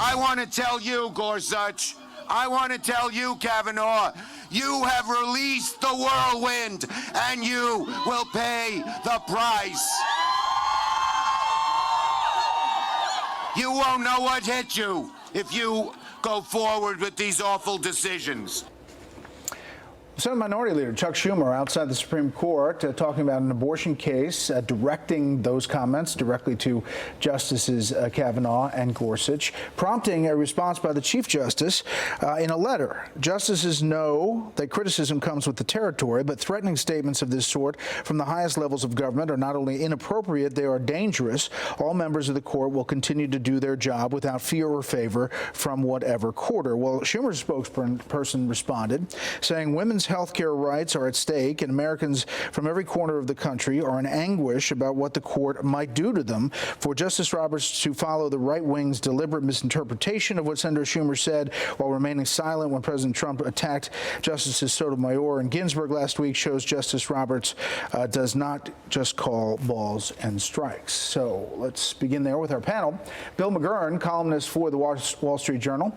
I want to tell you, Gorsuch, I want to tell you, Kavanaugh, you have released the whirlwind, and you will pay the price. You won't know what hit you if you go forward with these awful decisions. Senate Minority Leader Chuck Schumer outside the Supreme Court talking about an abortion case, directing those comments directly to Justices Kavanaugh and Gorsuch, prompting a response by the Chief Justice in a letter. Justices know that criticism comes with the territory, but threatening statements of this sort from the highest levels of government are not only inappropriate, they are dangerous. All members of the court will continue to do their job without fear or favor from whatever quarter. Well, Schumer's spokesperson responded, saying women's health care rights are at stake, and Americans from every corner of the country are in anguish about what the court might do to them. For Justice Roberts to follow the right wing's deliberate misinterpretation of what Senator Schumer said while remaining silent when President Trump attacked Justices Sotomayor and Ginsburg last week shows Justice Roberts does not just call balls and strikes. So let's begin there with our panel. Bill McGurn, columnist for the Wall Street Journal.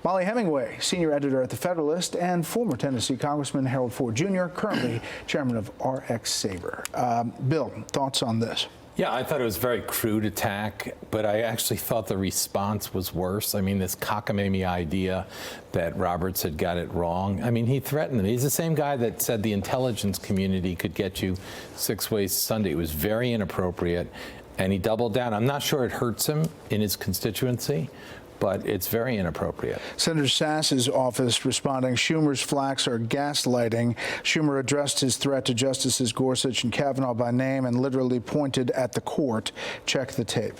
Molly Hemingway, senior editor at The Federalist, and former Tennessee Congressman Harold Ford Jr., currently chairman of RX Saber. Bill, thoughts on this? Yeah, I thought it was a very crude attack, but I actually thought the response was worse. I mean, this cockamamie idea that Roberts had got it wrong. I mean, he threatened them. He's the same guy that said the intelligence community could get you 6 ways Sunday. It was very inappropriate, and he doubled down. I'm not sure it hurts him in his constituency, but it's very inappropriate. Senator Sass's office responding, Schumer's flaks are gaslighting. Schumer addressed his threat to Justices Gorsuch and Kavanaugh by name and literally pointed at the court. Check the tape.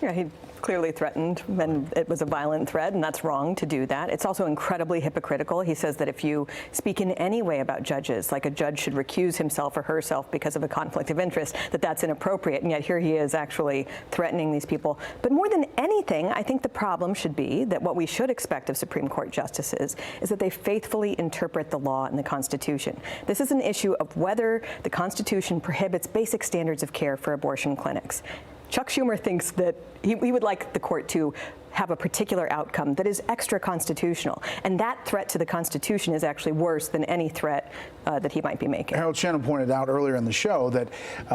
Yeah, he clearly threatened, and it was a violent threat, and that's wrong to do that. It's also incredibly hypocritical. He says that if you speak in any way about judges, like a judge should recuse himself or herself because of a conflict of interest, that that's inappropriate, and yet here he is actually threatening these people. But more than anything, I think the problem should be that what we should expect of Supreme Court justices is that they faithfully interpret the law and the Constitution. This is an issue of whether the Constitution prohibits basic standards of care for abortion clinics. Chuck Schumer thinks that he would like the court to have a particular outcome that is extra constitutional, and that threat to the Constitution is actually worse than any threat that he might be making. Harold Shannon pointed out earlier in the show that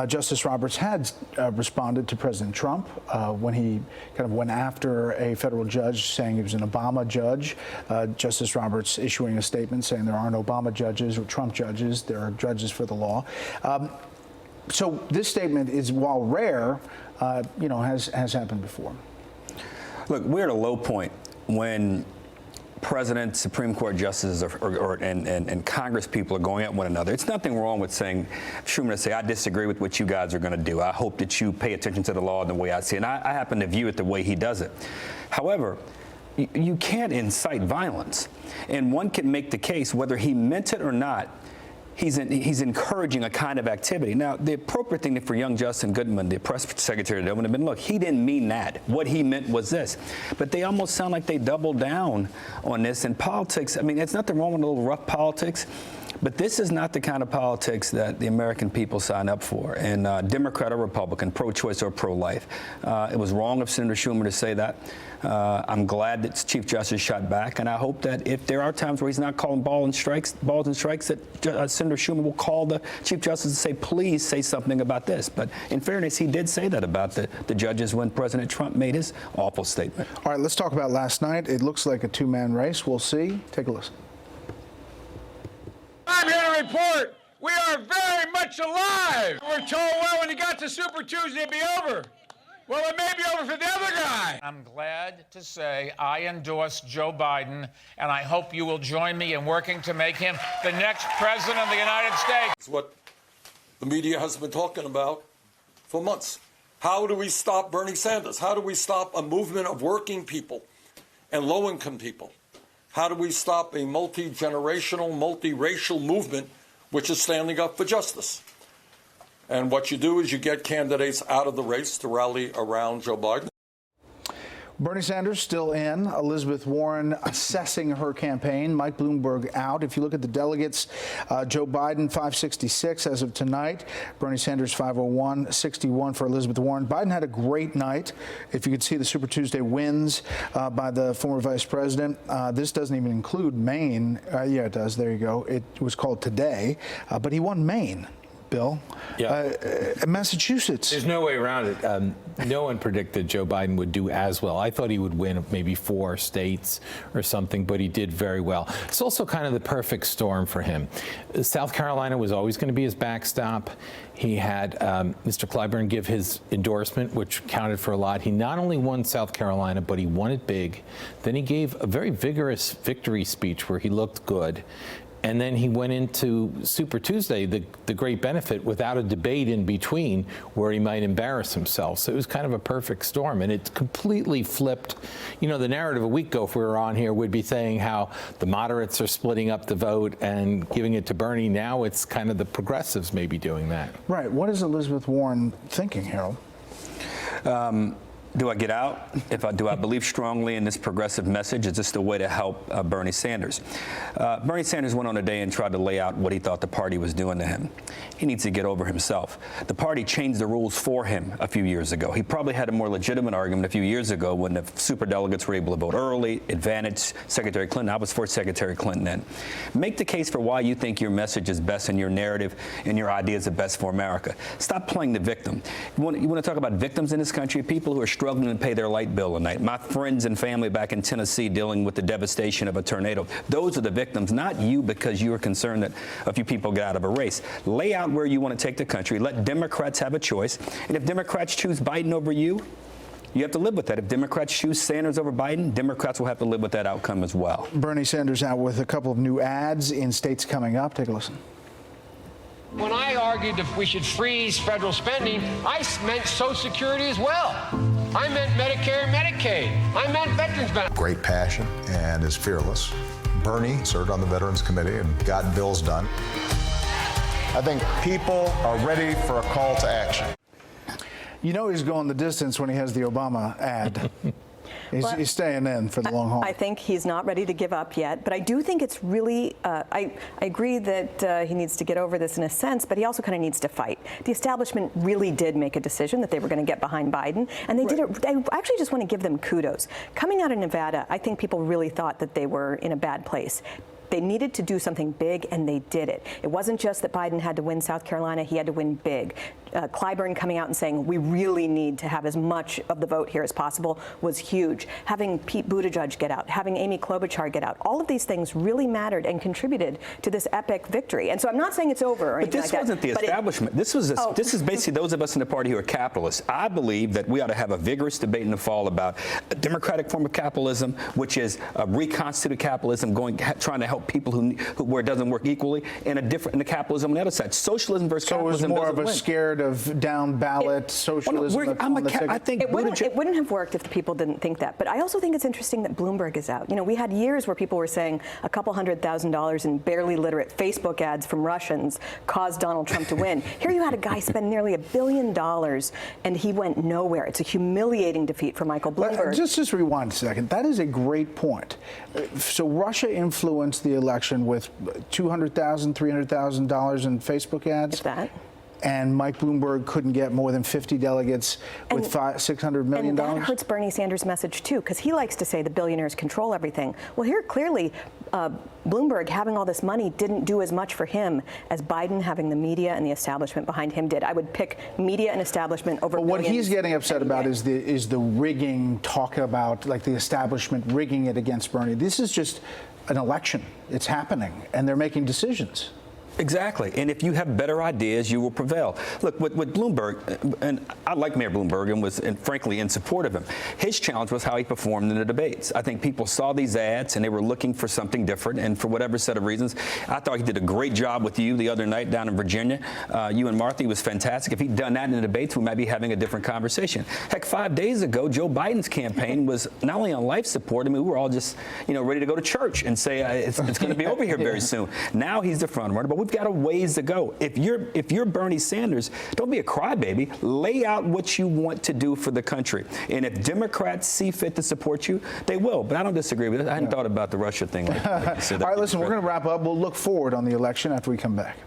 Justice Roberts had responded to President Trump when he kind of went after a federal judge saying he was an Obama judge. Justice Roberts issuing a statement saying there aren't Obama judges or Trump judges, there are judges for the law. So this statement is, while rare, has happened before. Look, we're at a low point when presidents, Supreme Court justices, and Congress people are going at one another. It's nothing wrong with saying, Schumer to say, I disagree with what you guys are going to do. I hope that you pay attention to the law in the way I see it. And I happen to view it the way he does it. However, you can't incite violence. And one can make the case, whether he meant it or not, he's encouraging a kind of activity. Now, the appropriate thing for young Justin Goodman, the press secretary, would have been, look, he didn't mean that. What he meant was this. But they almost sound like they doubled down on this. And politics, I mean, there's nothing wrong with a little rough politics, but this is not the kind of politics that the American people sign up for. And Democrat or Republican, pro-choice or pro-life. It was wrong of Senator Schumer to say that. I'm glad that Chief Justice shot back, and I hope that if there are times where he's not calling balls and strikes, that Senator Schumer will call the Chief Justice and say, please say something about this. But in fairness, he did say that about the judges when President Trump made his awful statement. All right, let's talk about last night. It looks like a two-man race. We'll see. Take a listen. I'm here to report we are very much alive. We're told, well, when you got to Super Tuesday, it'd be over. Well, it may be over for the other guy. I'm glad to say I endorse Joe Biden, and I hope you will join me in working to make him the next president of the United States. It's what the media has been talking about for months. How do we stop Bernie Sanders? How do we stop a movement of working people and low-income people? How do we stop a multi-generational, multiracial movement which is standing up for justice? And what you do is you get candidates out of the race to rally around Joe Biden. Bernie Sanders still in. Elizabeth Warren assessing her campaign. Mike Bloomberg out. If you look at the delegates, Joe Biden 566 as of tonight. Bernie Sanders 501, 61 for Elizabeth Warren. Biden had a great night. If you could see the Super Tuesday wins by the former vice president. This doesn't even include Maine. Yeah, it does. There you go. It was called Today, but he won Maine. Bill. Yeah. Massachusetts. There's no way around it. No one predicted Joe Biden would do as well. I thought he would win maybe 4 states or something, but he did very well. It's also kind of the perfect storm for him. South Carolina was always going to be his backstop. He had Mr. Clyburn give his endorsement, which counted for a lot. He not only won South Carolina, but he won it big. Then he gave a very vigorous victory speech where he looked good. And then he went into Super Tuesday, the great benefit, without a debate in between where he might embarrass himself. So it was kind of a perfect storm. And it completely flipped. You know, the narrative a week ago, if we were on here, would be saying how the moderates are splitting up the vote and giving it to Bernie. Now it's kind of the progressives maybe doing that. Right. What is Elizabeth Warren thinking, Harold? Do I get out? Do I believe strongly in this progressive message? Is this the way to help Bernie Sanders? Bernie Sanders went on today and tried to lay out what he thought the party was doing to him. He needs to get over himself. The party changed the rules for him a few years ago. He probably had a more legitimate argument a few years ago when the superdelegates were able to vote early, advantage Secretary Clinton. I was for Secretary Clinton then. Make the case for why you think your message is best and your narrative and your ideas are best for America. Stop playing the victim. You want to talk about victims in this country, people who are struggling to pay their light bill tonight. My friends and family back in Tennessee dealing with the devastation of a tornado. Those are the victims, not you, because you are concerned that a few people get out of a race. Lay out where you want to take the country. Let Democrats have a choice. And if Democrats choose Biden over you, you have to live with that. If Democrats choose Sanders over Biden, Democrats will have to live with that outcome as well. Bernie Sanders out with a couple of new ads in states coming up. Take a listen. When I argued that we should freeze federal spending, I meant Social Security as well. I meant Medicare and Medicaid. I meant veterans benefits. Great passion and is fearless. Bernie served on the Veterans Committee and got bills done. I think people are ready for a call to action. You know he's going the distance when he has the Obama ad. He's staying in for the long haul. I think he's not ready to give up yet, but I do think it's really, I agree that he needs to get over this in a sense, but he also kind of needs to fight. The establishment really did make a decision that they were going to get behind Biden, and they did it. I actually just want to give them kudos. Coming out of Nevada, I think people really thought that they were in a bad place. They needed to do something big, and they did it. It wasn't just that Biden had to win South Carolina. He had to win big. Clyburn coming out and saying, we really need to have as much of the vote here as possible was huge. Having Pete Buttigieg get out, having Amy Klobuchar get out, all of these things really mattered and contributed to this epic victory. And so I'm not saying it's over or anything like that. But this wasn't the establishment. This is basically those of us in the party who are capitalists. I believe that we ought to have a vigorous debate in the fall about a democratic form of capitalism, which is a reconstituted capitalism, trying to help people who where it doesn't work equally, and the capitalism on the other side. Socialism versus capitalism. So it was more of a scared of down ballot socialism. I think it wouldn't have worked if the people didn't think that. But I also think it's interesting that Bloomberg is out. You know, we had years where people were saying a couple $100,000 in barely literate Facebook ads from Russians caused Donald Trump to win. Here you had a guy spend nearly $1 billion, and he went nowhere. It's a humiliating defeat for Michael Bloomberg. Just rewind a second. That is a great point. So Russia influenced the election with $200,000, $300,000 in Facebook ads. If that. And Mike Bloomberg couldn't get more than 50 delegates with $600 million. And that hurts Bernie Sanders' message, too, because he likes to say the billionaires control everything. Well, here, clearly, Bloomberg having all this money didn't do as much for him as Biden having the media and the establishment behind him did. I would pick media and establishment over But what he's getting upset about is the rigging, talk about, like, the establishment rigging it against Bernie. This is just an election. It's happening, and they're making decisions. Exactly. And if you have better ideas, you will prevail. Look, with Bloomberg, and I like Mayor Bloomberg and was, frankly, in support of him. His challenge was how he performed in the debates. I think people saw these ads and they were looking for something different. And for whatever set of reasons, I thought he did a great job with you the other night down in Virginia. You and Martha, was fantastic. If he'd done that in the debates, we might be having a different conversation. Heck, 5 days ago, Joe Biden's campaign was not only on life support. I mean, we were all just, ready to go to church and say it's going to be over here very soon. Now he's the front runner. But we've got a ways to go. If you're Bernie Sanders, don't be a crybaby. Lay out what you want to do for the country. And if Democrats see fit to support you, they will. But I don't disagree with it. I hadn't thought about the Russia thing like you said. All right, listen, we're going to wrap up. We'll look forward on the election after we come back.